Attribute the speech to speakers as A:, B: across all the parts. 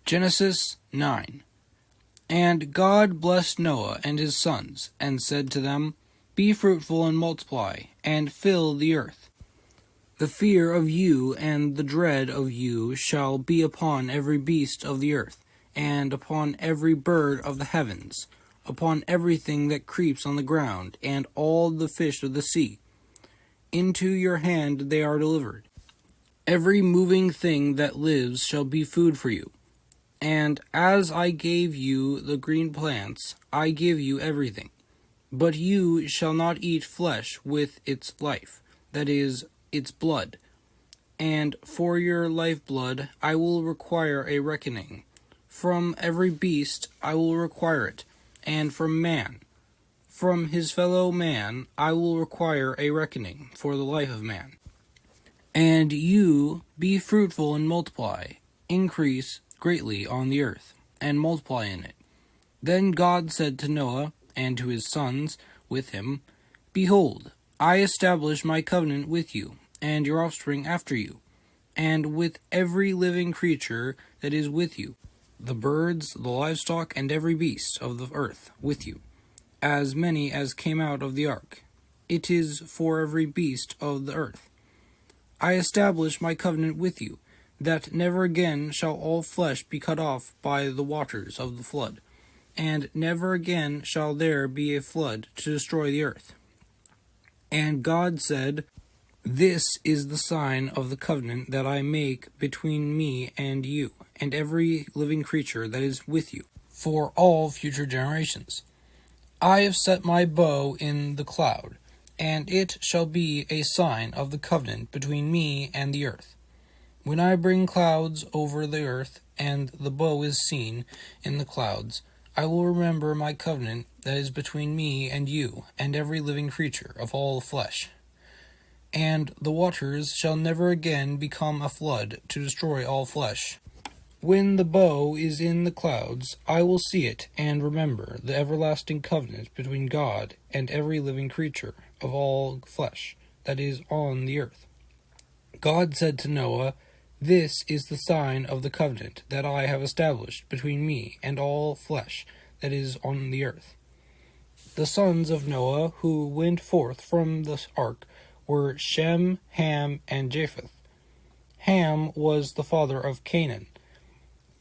A: Genesis 9. And God blessed Noah and his sons, and said to them, Be fruitful and multiply, and fill the earth. The fear of you and the dread of you shall be upon every beast of the earth, and upon every bird of the heavens, upon everything that creeps on the ground, and all the fish of the sea. Into your hand they are delivered. Every moving thing that lives shall be food for you. And as I gave you the green plants, I give you everything. But you shall not eat flesh with its life, that is, its blood. And for your lifeblood I will require a reckoning. From every beast I will require it, and from man. From his fellow man I will require a reckoning for the life of man. And you be fruitful and multiply, increase greatly on the earth, and multiply in it. Then God said to Noah and to his sons with him, Behold, I establish my covenant with you, and your offspring after you, and with every living creature that is with you, the birds, the livestock, and every beast of the earth with you, as many as came out of the ark. It is for every beast of the earth. I establish my covenant with you, that never again shall all flesh be cut off by the waters of the flood, and never again shall there be a flood to destroy the earth. And God said, This is the sign of the covenant that I make between me and you, and every living creature that is with you, for all future generations. I have set my bow in the cloud, and it shall be a sign of the covenant between me and the earth. When I bring clouds over the earth, and the bow is seen in the clouds, I will remember my covenant that is between me and you, and every living creature of all flesh. And the waters shall never again become a flood to destroy all flesh. When the bow is in the clouds, I will see it, and remember the everlasting covenant between God and every living creature of all flesh that is on the earth. God said to Noah, This is the sign of the covenant that I have established between me and all flesh that is on the earth. The sons of Noah who went forth from the ark were Shem, Ham, and Japheth. Ham was the father of Canaan.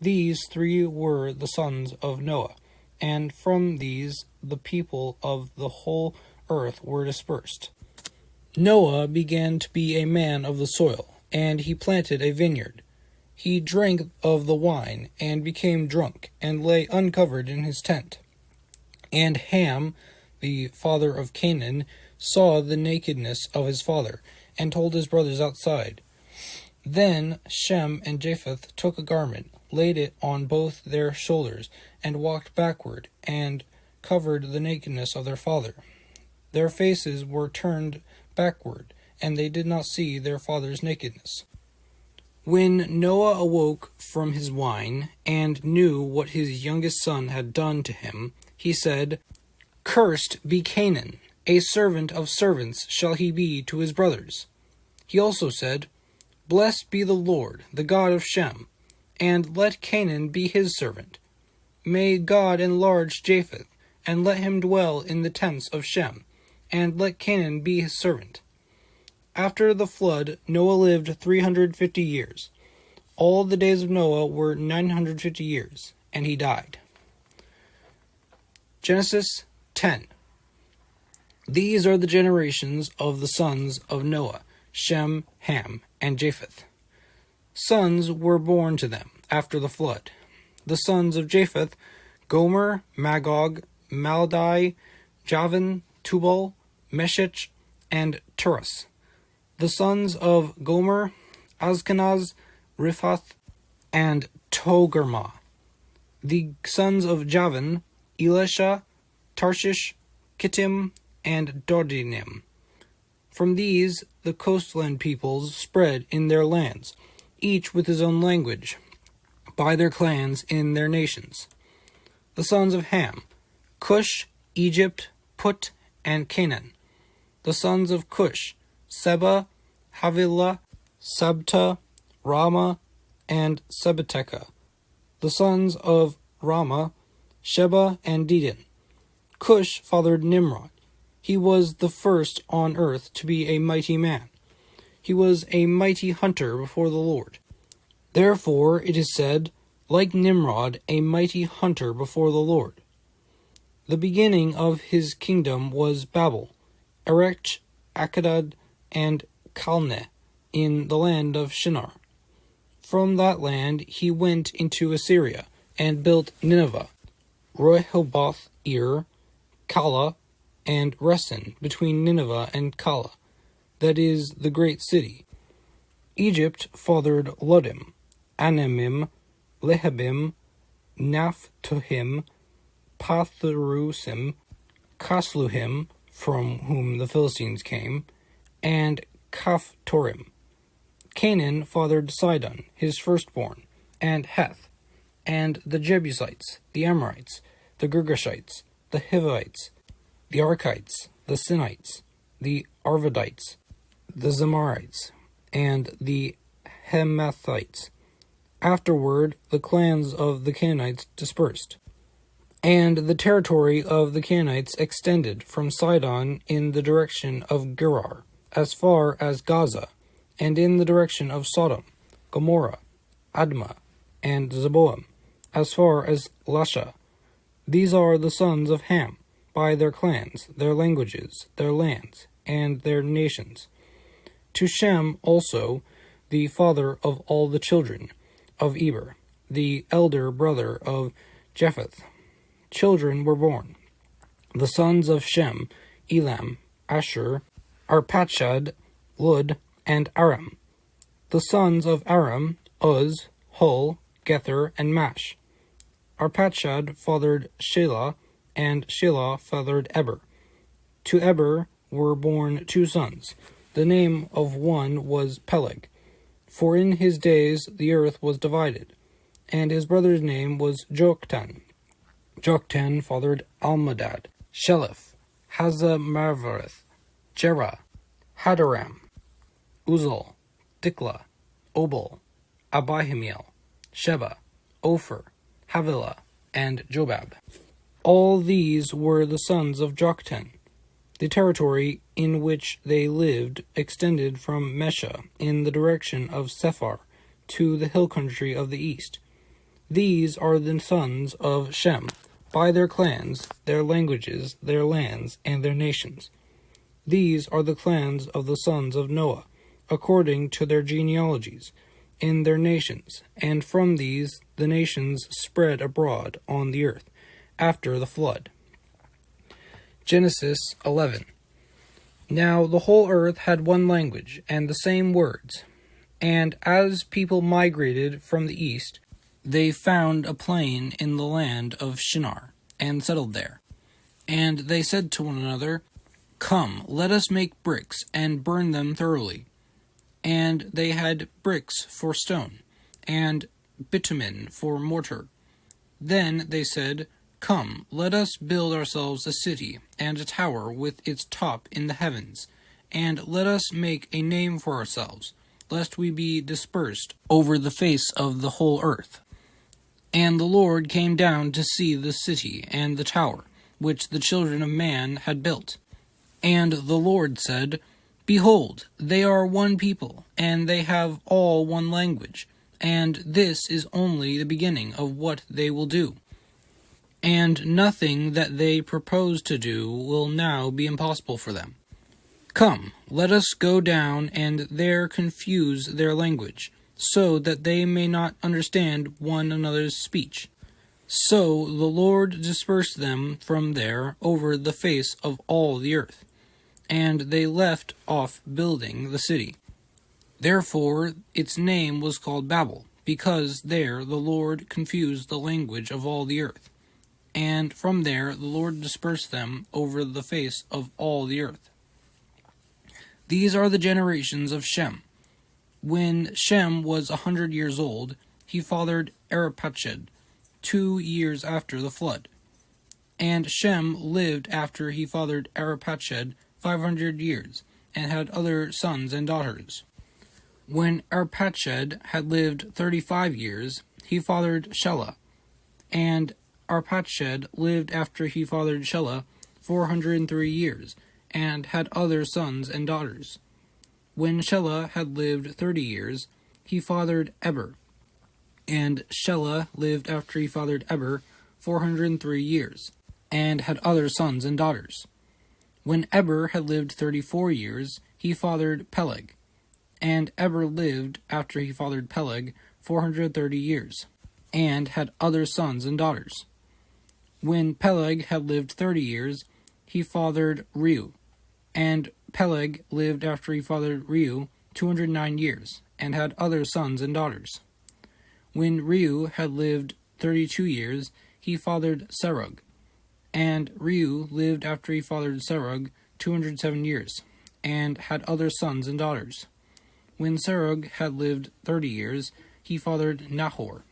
A: These three were the sons of Noah, and from these the people of the whole earth were dispersed. Noah began to be a man of the soil, and he planted a vineyard. He drank of the wine, and became drunk, and lay uncovered in his tent. And Ham, the father of Canaan, saw the nakedness of his father, and told his brothers outside. Then Shem and Japheth took a garment, laid it on both their shoulders, and walked backward, and covered the nakedness of their father. Their faces were turned backward, and they did not see their father's nakedness. When Noah awoke from his wine, and knew what his youngest son had done to him, he said, Cursed be Canaan, a servant of servants shall he be to his brothers. He also said, Blessed be the Lord, the God of Shem, and let Canaan be his servant. May God enlarge Japheth, and let him dwell in the tents of Shem, and let Canaan be his servant. After the flood, Noah lived 350 years. All the days of Noah were 950 years, and he died. Genesis 10. These are the generations of the sons of Noah, Shem, Ham, and Japheth. Sons were born to them after the flood. The sons of Japheth, Gomer, Magog, Madai, Javan, Tubal, Meshech, and Tiras. The sons of Gomer, Ashkenaz, Riphath, and Togarmah. The sons of Javan, Elisha, Tarshish, Kittim, and Dodinim. From these the coastland peoples spread in their lands, each with his own language, by their clans in their nations. The sons of Ham, Cush, Egypt, Put, and Canaan. The sons of Cush, Seba, Havilah, Sabta, Rama, and Sebeteka. The The sons of Rama, Sheba, and Dedan. Cush fathered Nimrod. He was the first on earth to be a mighty man. He was a mighty hunter before the Lord. Therefore it is said, like Nimrod, a mighty hunter before the Lord. The beginning of his kingdom was Babel, Erech, Akkad, and Calneh, in the land of Shinar. From that land he went into Assyria, and built Nineveh, Rehoboth, Calah, and Resen, between Nineveh and Calah, that is the great city. Egypt fathered Ludim, Anamim, Lehabim, Naphtuhim, Pathrusim, Casluhim, from whom the Philistines came, and Caphtorim. Canaan fathered Sidon, his firstborn, and Heth, and the Jebusites, the Amorites, the Girgashites, the Hivites, the Arkites, the Sinites, the Arvadites, the Zemarites, and the Hamathites. Afterward, the clans of the Canaanites dispersed, and the territory of the Canaanites extended from Sidon in the direction of Gerar, as far as Gaza, and in the direction of Sodom, Gomorrah, Admah, and Zeboim, as far as Lasha. These are the sons of Ham, by their clans, their languages, their lands, and their nations. To Shem also, the father of all the children of Eber, the elder brother of Japheth, children were born. The sons of Shem, Elam, Ashur, Arpachshad, Lud, and Aram. The sons of Aram, Uz, Hul, Gether, and Mash. Arpachshad fathered Shelah, and Shelah fathered Eber. To Eber were born 2 sons. The name of one was Peleg, for in his days the earth was divided, and his brother's name was Joktan. Joktan fathered Almadad, Sheleph, Hazamarvareth, Jerah, Hadaram, Uzal, Diklah, Obal, Abihamiel, Sheba, Ophir, Havilah, and Jobab. All these were the sons of Joktan. The territory in which they lived extended from Mesha in the direction of Sephar to the hill country of the east. These are the sons of Shem, by their clans, their languages, their lands, and their nations. These are the clans of the sons of Noah, according to their genealogies, in their nations, and from these the nations spread abroad on the earth, after the flood. Genesis 11. Now the whole earth had one language, and the same words. And as people migrated from the east, they found a plain in the land of Shinar, and settled there. And they said to one another, Come, let us make bricks, and burn them thoroughly. And they had bricks for stone, and bitumen for mortar. Then they said, Come, let us build ourselves a city, and a tower with its top in the heavens, and let us make a name for ourselves, lest we be dispersed over the face of the whole earth. And the Lord came down to see the city and the tower, which the children of man had built. And the Lord said, Behold, they are one people, and they have all one language, and this is only the beginning of what they will do. And nothing that they propose to do will now be impossible for them. Come, let us go down and there confuse their language, so that they may not understand one another's speech. So the Lord dispersed them from there over the face of all the earth, and they left off building the city. Therefore its name was called Babel, because there the Lord confused the language of all the earth. And from there the Lord dispersed them over the face of all the earth. These are the generations of Shem. When Shem was 100 years old, he fathered Arpachshad 2 years after the flood. And Shem lived after he fathered Arpachshad 500 years, and had other sons and daughters. When Arpachshad had lived 35 years, he fathered Shelah. And Arpachshad lived after he fathered Shelah 403 years, and had other sons and daughters. When Shelah had lived 30 years, he fathered Eber. And Shelah lived after he fathered Eber 403 years, and had other sons and daughters. When Eber had lived 34 years, he fathered Peleg. And Eber lived after he fathered Peleg 430 years, and had other sons and daughters. When Peleg had lived 30 years, he fathered Reu. And Peleg lived after he fathered Reu 209 years, and had other sons and daughters. When Reu had lived 32 years, he fathered Serug. And Reu lived after he fathered Serug 207 years, and had other sons and daughters. When Serug had lived 30 years, he fathered Nahor.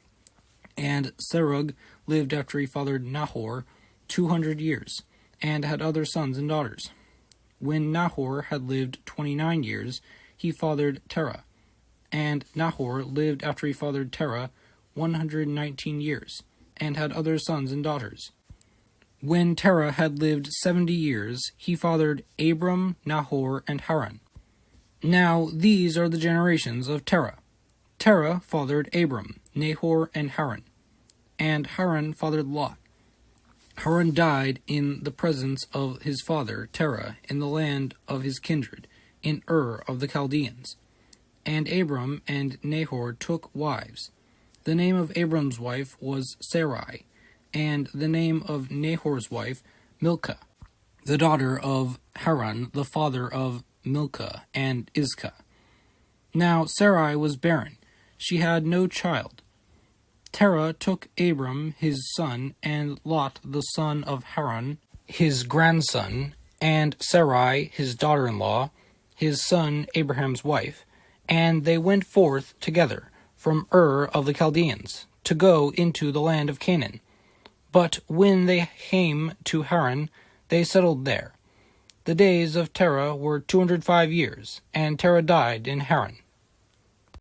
A: And Serug lived after he fathered Nahor 200 years, and had other sons and daughters. When Nahor had lived 29 years, he fathered Terah. And Nahor lived after he fathered Terah 119 years, and had other sons and daughters. When Terah had lived 70 years, he fathered Abram, Nahor, and Haran. Now these are the generations of Terah. Terah fathered Abram, Nahor, and Haran. And Haran fathered Lot. Haran died in the presence of his father Terah in the land of his kindred, in Ur of the Chaldeans. And Abram and Nahor took wives. The name of Abram's wife was Sarai, and the name of Nahor's wife Milcah, the daughter of Haran, the father of Milcah and Iscah. Now Sarai was barren; she had no child. Terah took Abram his son, and Lot the son of Haran his grandson, and Sarai his daughter-in-law, his son Abraham's wife, and they went forth together from Ur of the Chaldeans, to go into the land of Canaan. But when they came to Haran, they settled there. The days of Terah were 205 years, and Terah died in Haran.